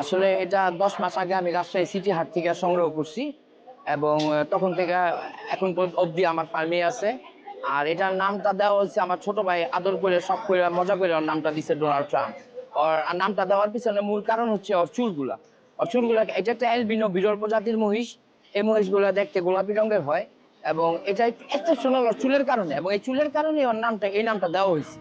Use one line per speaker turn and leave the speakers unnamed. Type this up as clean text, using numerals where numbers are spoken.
আসলে এটা ১০ মাস আগে আমি রাজশাহী সিটি হাট থেকে সংগ্রহ করছি এবং তখন থেকে এখন অবধি আমার ফার্মে আছে। আর এটার নামটা দেওয়া হয়েছে আমার ছোট ভাই আদর করে শখ করে মজা করে ওর নামটা দিছে ডোনাল্ড ট্রাম্প। ওর নামটা দেওয়ার পিছনে মূল কারণ হচ্ছে ওর চুলগুলা। ওর চুলগুলা এটা একটা অ্যালবিনো বিরল প্রজাতির মহিষ। এই মহিষগুলা দেখতে গোলাপি রঙের হয় এবং এটা এক্সেপশনাল ওর চুলের কারণে এবং এই চুলের কারণে ওর নামটা এই নামটা দেওয়া হয়েছে।